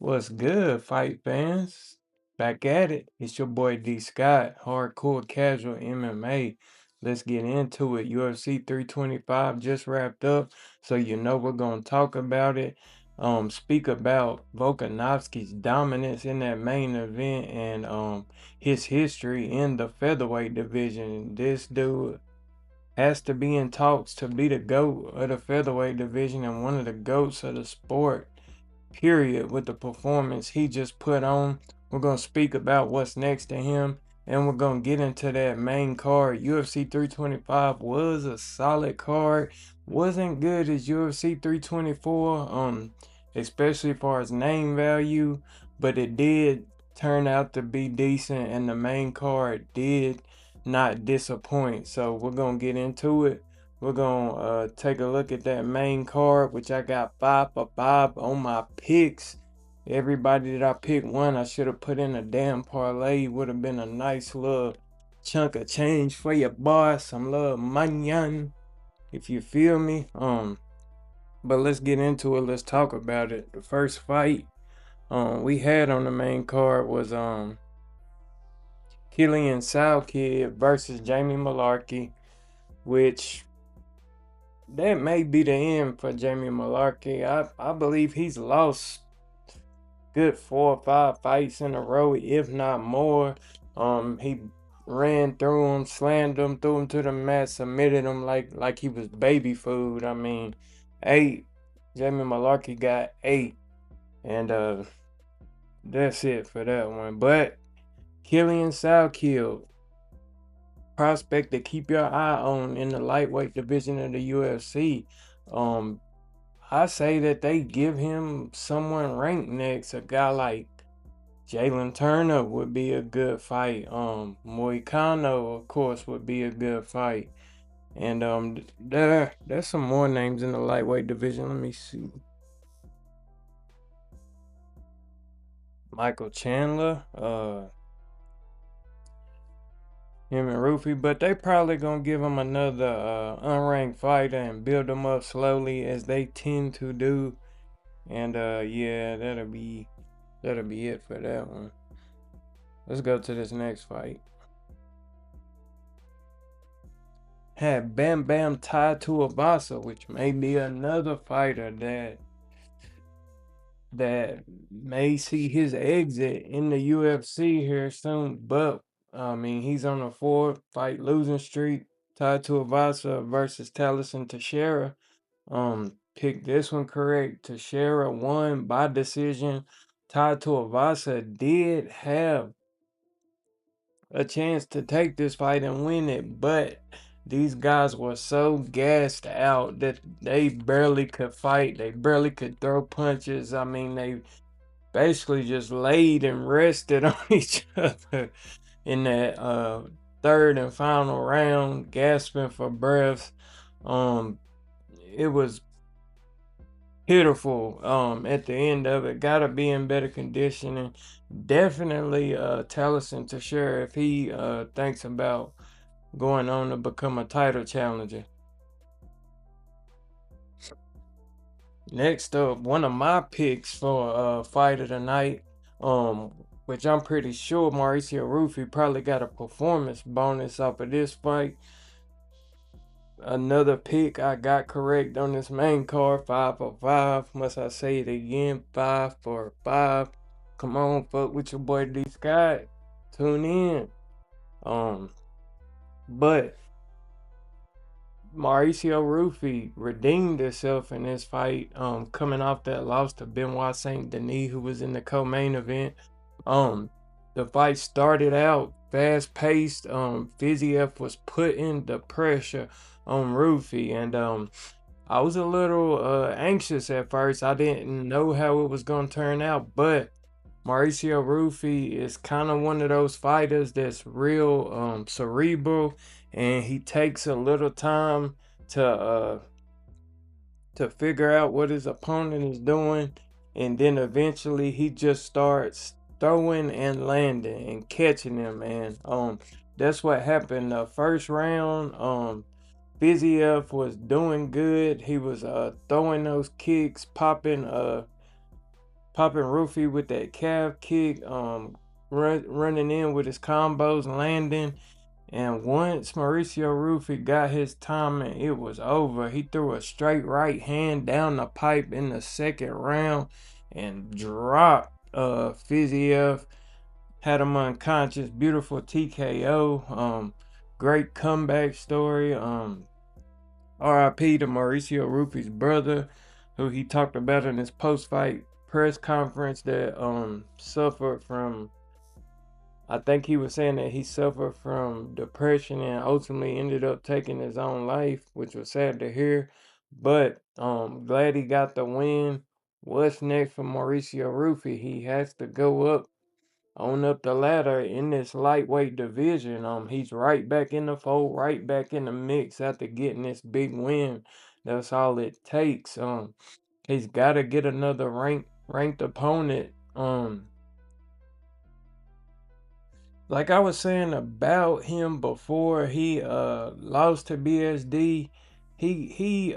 What's good, fight fans? Back at it. It's your boy D Scott, hardcore casual MMA. Let's get into it. UFC 325 just wrapped up, so you know we're gonna talk about it. Speak about Volkanovski's dominance in that main event and his history in the featherweight division. This dude has to be in talks to be the GOAT of the featherweight division and one of the GOATs of the sport, period, with the performance he just put on. We're going to speak about what's next to him, and we're going to get into that main card. UFC 325 was a solid card. Wasn't good as UFC 324, especially as far as name value, but it did turn out to be decent, and the main card did not disappoint. So we're going to get into it. We're going to take a look at that main card, which I got 5 for 5 on my picks. Everybody that I picked won. I should have put in a damn parlay. Would have been a nice little chunk of change for your boss. Some little money, if you feel me. But let's get into it. Let's talk about it. The first fight we had on the main card was Killian Salkid versus Jamie Mullarkey, which that may be the end for Jamie Mullarkey. I believe he's lost good 4 or 5 fights in a row, if not more. He ran through him, slammed him, threw him to the mat, submitted him like he was baby food. I mean, 8. Jamie Mullarkey got 8, and that's it for that one. But Killian Salkid, prospect to keep your eye on in the lightweight division of the UFC. I say that they give him someone ranked next. A guy like Jalen Turner would be a good fight. Moicano, of course, would be a good fight. And there's some more names in the lightweight division. Let me see. Michael Chandler, him and Rufy, but they probably gonna give him another unranked fighter and build him up slowly as they tend to do. And yeah, that'll be it for that one. Let's go to this next fight. Had Bam Bam tied to Tuivasa, which may be another fighter that may see his exit in the UFC here soon. But I mean, he's on a 4-fight losing streak. Tai Tuivasa versus Talison Teixeira. Picked this one correct. Teixeira won by decision. Tai Tuivasa did have a chance to take this fight and win it, but these guys were so gassed out that they barely could fight. They barely could throw punches. I mean, they basically just laid and rested on each other in that third and final round, gasping for breath. It was pitiful at the end of it. Gotta be in better conditioning. Definitely Taliesin Teixeira if he thinks about going on to become a title challenger. Next up, one of my picks for fight of the night, which I'm pretty sure Mauricio Rufy probably got a performance bonus off of this fight. Another pick I got correct on this main card, 5 for 5. Must I say it again? 5 for 5. Come on, fuck with your boy D Scott. Tune in. But Mauricio Rufy redeemed himself in this fight, coming off that loss to Benoit Saint Denis, who was in the co-main event. The fight started out fast paced. Fiziev was putting the pressure on Rufy, and I was a little anxious at first. I didn't know how it was gonna turn out, but Mauricio Rufy is kind of one of those fighters that's real cerebral, and he takes a little time to figure out what his opponent is doing, and then eventually he just starts throwing and landing and catching him, and that's what happened the first round. Fiziev was doing good. He was throwing those kicks, popping popping Rufy with that calf kick, running in with his combos, landing. And once Mauricio Rufy got his timing, it was over. He threw a straight right hand down the pipe in the second round and dropped Fiziev, had him unconscious. Beautiful TKO. Great comeback story. RIP to Mauricio Rufy's brother, who he talked about in his post-fight press conference, that suffered from, I think he was saying that he suffered from depression and ultimately ended up taking his own life, which was sad to hear. But glad he got the win. What's next for Mauricio Rufy? He has to go up the ladder in this lightweight division. He's right back in the fold, right back in the mix after getting this big win. That's all it takes. He's got to get another ranked opponent. Like I was saying about him before he lost to BSD, he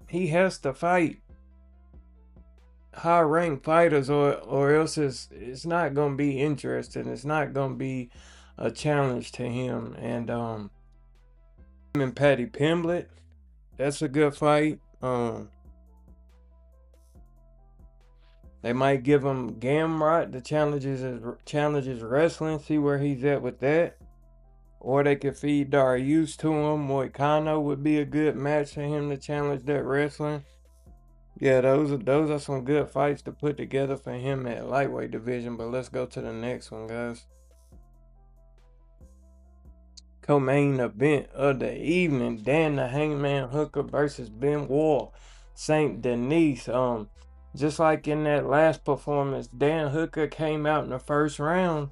he has to fight high ranked fighters, or else it's not gonna be interesting. It's not gonna be a challenge to him. And him and Patty Pimblett, that's a good fight. They might give him Gamrot, the challenges wrestling, see where he's at with that. Or they could feed Darius to him. Moicano would be a good match for him to challenge that wrestling. Yeah, those are some good fights to put together for him at lightweight division. But let's go to the next one, guys. Co-main event of the evening: Dan the Hangman Hooker versus Benoit Saint Denis. Just like in that last performance, Dan Hooker came out in the first round,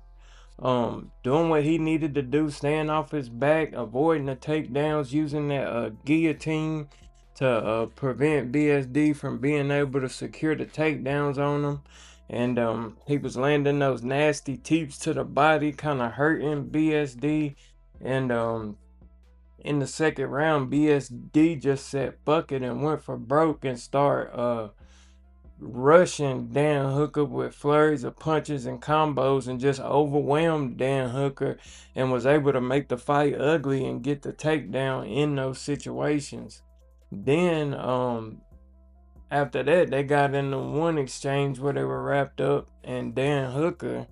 doing what he needed to do, staying off his back, avoiding the takedowns, using that guillotine to prevent BSD from being able to secure the takedowns on him. And he was landing those nasty teeps to the body, kind of hurting BSD. And in the second round, BSD just set bucket and went for broke and start rushing Dan Hooker with flurries of punches and combos, and just overwhelmed Dan Hooker and was able to make the fight ugly and get the takedown in those situations. Then after that, they got into one exchange where they were wrapped up, and Dan Hooker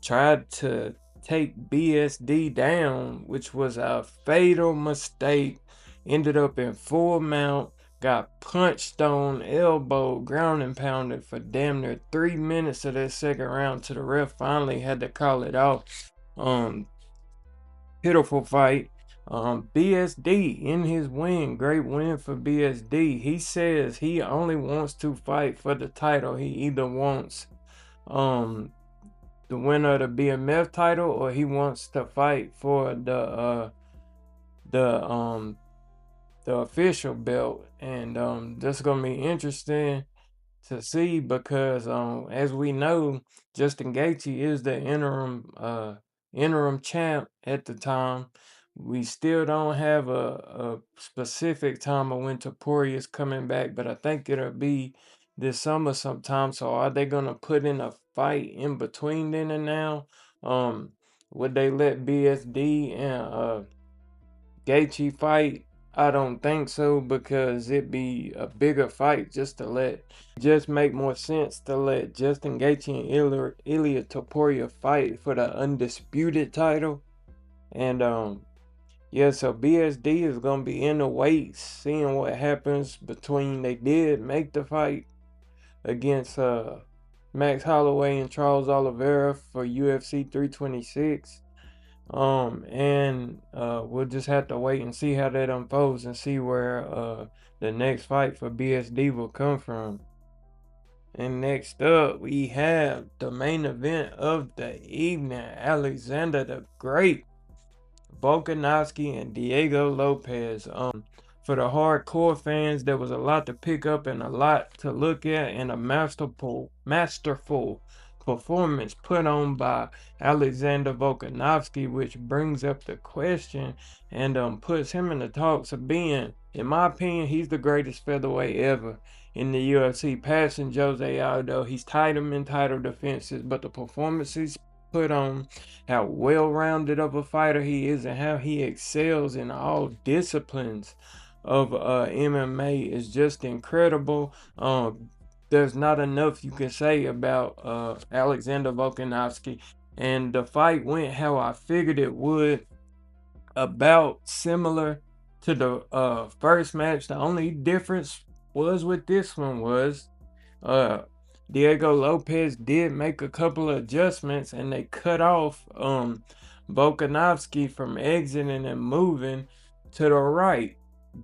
tried to take BSD down, which was a fatal mistake. Ended up in full mount, got punched on, elbowed, ground and pounded for damn near 3 minutes of that second round till the ref finally had to call it off. Pitiful fight. BSD in his win, great win for BSD. He says he only wants to fight for the title. He either wants the winner of the BMF title, or he wants to fight for the official belt. And that's gonna be interesting to see, because as we know, Justin Gaethje is the interim champ at the time. We still don't have a specific time of when Topuria is coming back, but I think it'll be this summer sometime. So are they gonna put in a fight in between then and now? Would they let BSD and Gaethje fight? I don't think so, because it'd be a bigger fight just make more sense to let Justin Gaethje and Ilia Topuria fight for the undisputed title. And yeah, so BSD is gonna be in the weights, seeing what happens between. They did make the fight against Max Holloway and Charles Oliveira for UFC 326. We'll just have to wait and see how that unfolds and see where the next fight for BSD will come from. And next up, we have the main event of the evening: Alexander the Great, Volkanovski, and Diego Lopez. For the hardcore fans, there was a lot to pick up and a lot to look at, and a masterful performance put on by Alexander Volkanovski, which brings up the question and puts him in the talks of being In my opinion, he's the greatest featherweight ever in the UFC, passing Jose Aldo. He's tied him in title defenses, but the performances put on, how well-rounded of a fighter he is, and how he excels in all disciplines of MMA is just incredible. There's not enough you can say about Alexander Volkanovski, and the fight went how I figured it would, about similar to the first match. The only difference was with this one was uh Diego Lopez did make a couple of adjustments, and they cut off Volkanovski from exiting and moving to the right.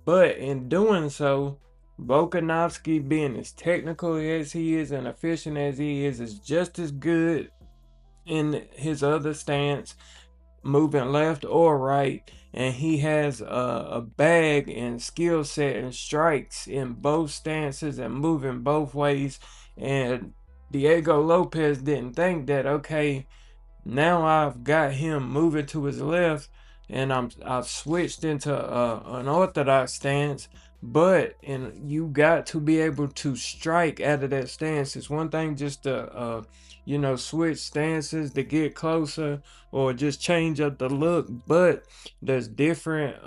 But in doing so, Volkanovski, being as technical as he is and efficient as he is just as good in his other stance, moving left or right, and he has a bag and skill set and strikes in both stances and moving both ways. And Diego Lopez didn't think that, okay, now I've got him moving to his left, and I've switched into an orthodox stance. But and you got to be able to strike out of that stance. It's one thing just to switch stances to get closer or just change up the look, but there's different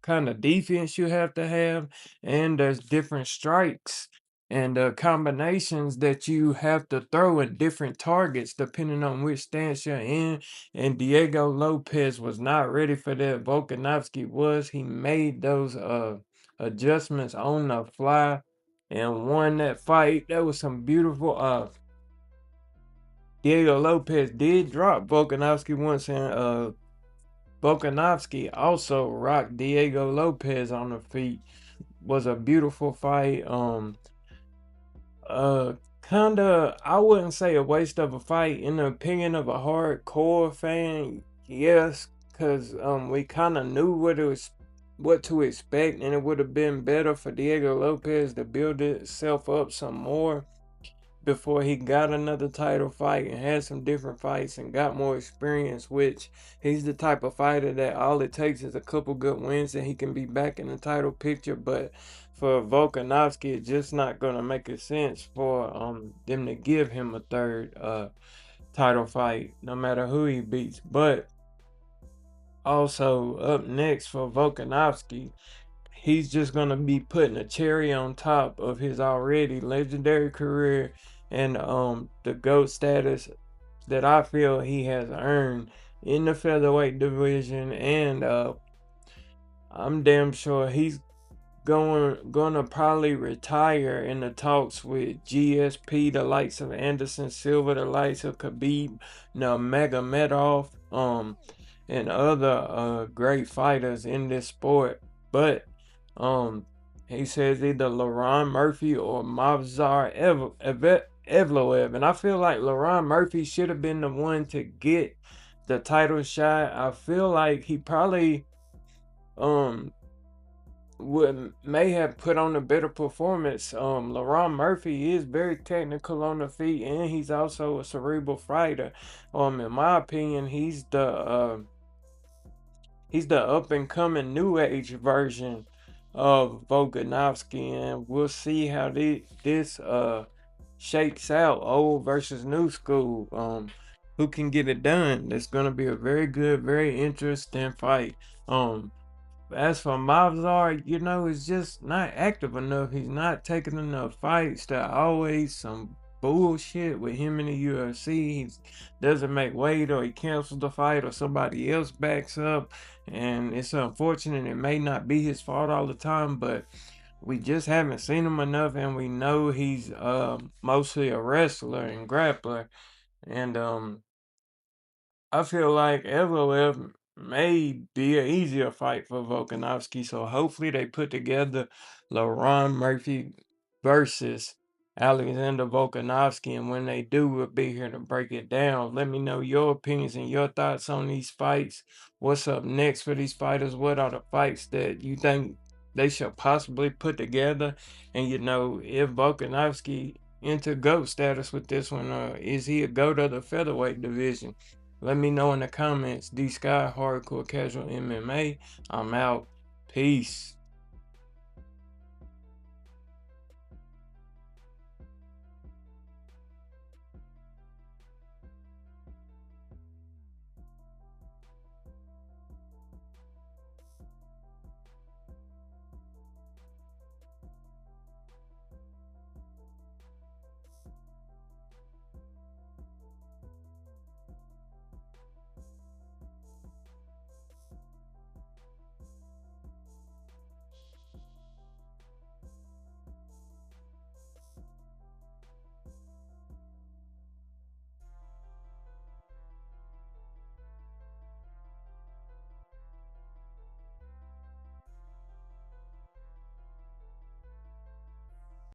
kind of defense you have to have, and there's different strikes and combinations that you have to throw at different targets depending on which stance you're in. And Diego Lopez was not ready for that. Volkanovski was. He made those adjustments on the fly and won that fight. That was some beautiful. Diego Lopez did drop Volkanovski once, and Volkanovski also rocked Diego Lopez on the feet. Was a beautiful fight. Uh, Kinda, I wouldn't say a waste of a fight in the opinion of a hardcore fan. Yes, cause we kind of knew what to expect, and it would have been better for Diego Lopez to build itself up some more before he got another title fight and had some different fights and got more experience, which he's the type of fighter that all it takes is a couple good wins and he can be back in the title picture. But for Volkanovski, it's just not gonna make a sense for them to give him a third title fight, no matter who he beats. But also up next for Volkanovski, he's just gonna be putting a cherry on top of his already legendary career and the GOAT status that I feel he has earned in the featherweight division. And I'm damn sure he's gonna probably retire in the talks with GSP, the likes of Anderson Silva, the likes of Khabib, Nurmagomedov, and other great fighters in this sport. But um he says either Laron Murphy or Mavzar Evloev. And I feel like Laron Murphy should have been the one to get the title shot. I feel like he probably um may have put on a better performance. Laron Murphy is very technical on the feet, and he's also a cerebral fighter. In my opinion, he's the up and coming new age version of Volkanovski, and we'll see how this shakes out, old versus new school. Who can get it done? It's gonna be a very good, very interesting fight. As for Mavzar, he's just not active enough. He's not taking enough fights. There always some bullshit with him in the UFC. He doesn't make weight, or he cancels the fight, or somebody else backs up. And it's unfortunate. It may not be his fault all the time, but we just haven't seen him enough, and we know he's mostly a wrestler and grappler. And I feel like Evloev may be an easier fight for Volkanovski, so hopefully they put together LaRon Murphy versus Alexander Volkanovski, and when they do, we'll be here to break it down. Let me know your opinions and your thoughts on these fights. What's up next for these fighters? What are the fights that you think they should possibly put together? And if Volkanovski into GOAT status with this one, or is he a GOAT of the featherweight division? Let me know in the comments. D Sky Hardcore Casual MMA. I'm out. Peace.